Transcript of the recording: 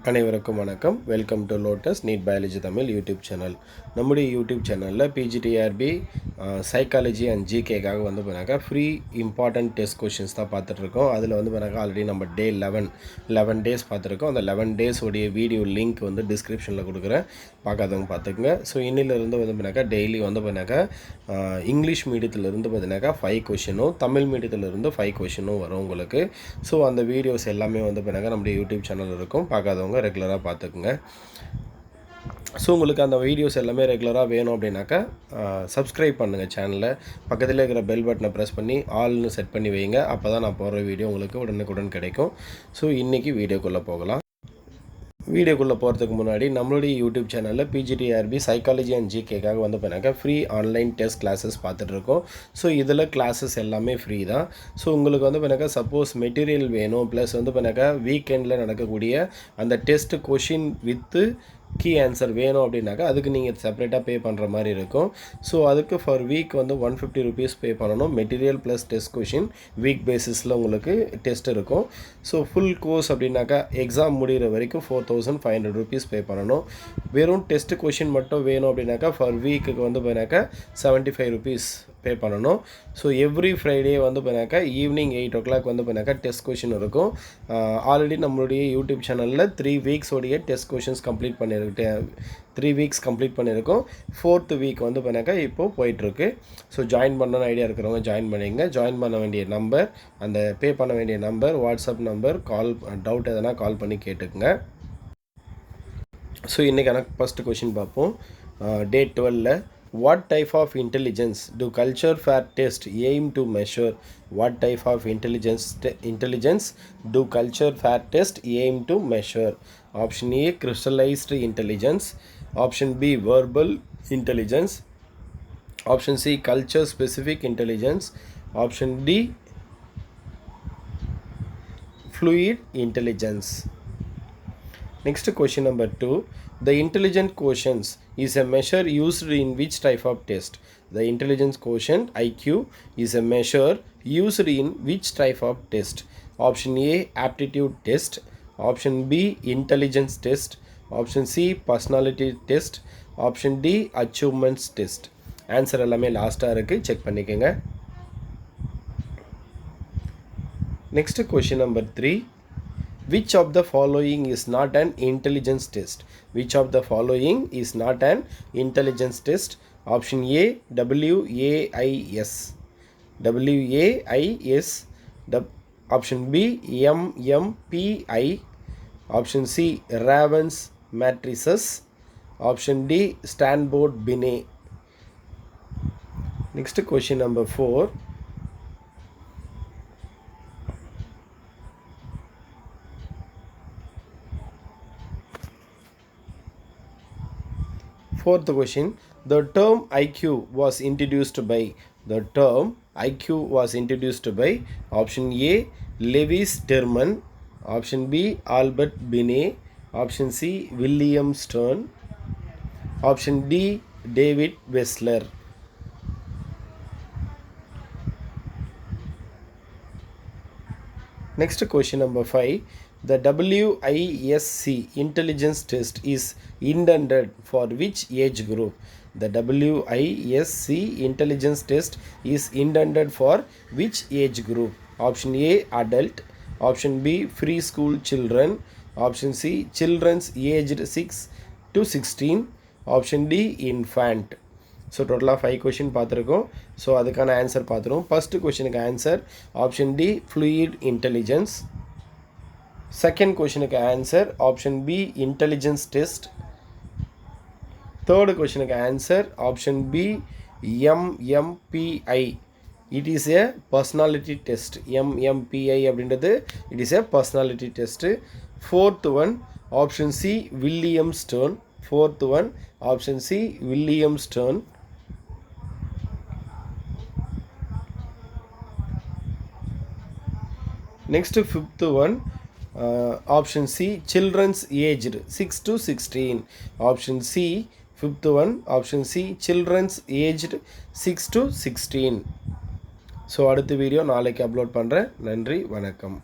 அனைவருக்கும் வணக்கம். Welcome to lotus NEET biology Tamil YouTube channel. நம்முடைய யூடியூப் சேனலில் பிஜிடிஆர்பி சைக்காலஜி அண்ட் ஜிகேக்காக வந்து பண்ணாக்கா ஃப்ரீ இம்பார்ட்டன்ட் டெஸ்ட் கொஷின்ஸ் தான் பார்த்துட்ருக்கோம். அதில் வந்து பண்ணாக்கா ஆல்ரெடி நம்ம டே 11 டேஸ் பார்த்துருக்கோம். அந்த 11 டேஸ் உடைய வீடியோ லிங்க் வந்து டிஸ்கிரிப்ஷனில் கொடுக்குறேன், பார்க்காதவங்க பார்த்துக்குங்க. ஸோ இன்னிலிருந்து வந்து பண்ணாக்கா டெய்லி வந்து பண்ணாக்கா இங்கிலீஷ் மீடியத்திலிருந்து பார்த்தீங்கன்னாக்கா 5 கொஷினும், தமிழ் மீடியத்திலிருந்து 5 கொஷினும் வரும் உங்களுக்கு. ஸோ அந்த வீடியோஸ் எல்லாமே வந்து பண்ணாக்கா நம்முடைய யூடியூப் சேனல் இருக்கும், பார்க்காதவங்க ரெகுலராக பார்த்துக்குங்க. ஸோ உங்களுக்கு அந்த வீடியோஸ் எல்லாமே ரெகுலராக வேணும் அப்படின்னாக்கா சப்ஸ்கிரைப் பண்ணுங்கள் சேனலை. பக்கத்தில் இருக்கிற பெல் பட்டனை ப்ரெஸ் பண்ணி ஆல்னு செட் பண்ணி வைங்க. அப்போ தான் நான் போடுற வீடியோ உங்களுக்கு உடனுக்குடன் கிடைக்கும். ஸோ இன்றைக்கி வீடியோக்குள்ளே போகலாம். வீடியோக்குள்ளே போகிறதுக்கு முன்னாடி நம்மளுடைய யூடியூப் சேனலில் பிஜிடிஆர்பி சைக்காலஜி அண்ட் ஜிகேக்காக வந்து பண்ணாக்கா ஃப்ரீ ஆன்லைன் டெஸ்ட் கிளாஸஸ் பார்த்துட்ருக்கோம். ஸோ இதில் கிளாஸஸ் எல்லாமே ஃப்ரீ தான். ஸோ உங்களுக்கு வந்து பண்ணாக்கா சப்போஸ் மெட்டீரியல் வேணும், ப்ளஸ் வந்து பண்ணாக்கா வீக்கெண்டில் நடக்கக்கூடிய அந்த test question with key answer வேணும் அப்படின்னாக்கா அதுக்கு நீங்கள் செப்பரேட்டாக பே பண்ணுற மாதிரி இருக்கும். ஸோ அதுக்கு ஃபார் வீக் வந்து 150 rupees பே பண்ணணும். Material plus test question week பேசிஸில் உங்களுக்கு டெஸ்ட் இருக்கும். ஸோ ஃபுல் கோர்ஸ் அப்படின்னாக்கா எக்ஸாம் முடிகிற வரைக்கும் 4500 rupees பே பண்ணணும். வெறும் டெஸ்ட் கொஷின் மட்டும் வேணும் அப்படின்னாக்கா ஃபார் வீக்குக்கு வந்து போனாக்கா 75 rupees பே பண்ணணும். ஸோ எவ்ரி ஃப்ரைடே வந்து போனாக்கா ஈவினிங் 8 o'clock வந்து போனாக்கா டெஸ்ட் கொஷின் இருக்கும். ஆல்ரெடி நம்மளுடைய யூடியூப் சேனலில் 3 weeks உடைய டெஸ்ட் கொஷின்ஸ் கம்ப்ளீட் பண்ணியிருக்கேன். 3 weeks கம்ப்ளீட் பண்ணியிருக்கோம். 4th வீக் வந்து போனாக்கா இப்போது போயிட்டுருக்கு. ஸோ ஜாயின் பண்ணணும்னு ஐடியா இருக்கிறவங்க ஜாயின் பண்ணிங்க. ஜாயின் பண்ண வேண்டிய நம்பர், அந்த பே பண்ண வேண்டிய நம்பர், வாட்ஸ்அப் நம்பர், கால் டவுட் எதனா கால் பண்ணி கேட்டுக்குங்க. ஸோ இன்றைக்கான ஃபஸ்ட்டு கொஷின் பார்ப்போம். டே 12ல் what type of intelligence do culture fair test aim to measure? What type of intelligence do culture fair test aim to measure? Option A, crystallized intelligence. Option B, verbal intelligence. Option C, culture specific intelligence. Option D, fluid intelligence. Next question number 2. The intelligence quotient is a measure used in which type of test? The intelligence quotient IQ is a measure used in which type of test? Option A, aptitude test. Option B, intelligence test. Option C, personality test. Option D, achievements test. Answer எல்லாமே லாஸ்ட்டாக இருக்குது, check பண்ணிக்கோங்க. Next question number 3. Which of the following is not an intelligence test? Which of the following is not an intelligence test? Option A, WAIS. WAIS. Option B, MMPI. Option C, Raven's matrices. Option D, Stanford Binet. Next question number 4. Fourth question. The term IQ was introduced by. The term IQ was introduced by. Option A, Lewis Terman. Option B, Albert Binet. Option C, William Stern. Option D, David Wessler. Next question number 5. The WISC intelligence test is intended for which age group? The WISC intelligence test is intended for which age group? Option A, adult. Option B, preschool children. Option C, children's aged 6 to 16. Option D, infant. So டோட்டலாக 5 question பார்த்துருக்கோம். So அதுக்கான answer பார்த்துருவோம். First கொஷினுக்கு answer option D, fluid intelligence. Second கொஷினுக்கு answer option B, intelligence test. Third கொஷினுக்கு answer option B, MMPI. It is a personality test. MMPI அப்படின்றது it is a personality test. Fourth one option C, William Stern. Fourth one, option C, William Stern. Next, fifth one, option C, children's aged 6 to 16. Option C, fifth one, option C, children's aged 6 to 16. So அடுத்த video நாளைக்கு upload பண்ணுறேன். நன்றி, வணக்கம்.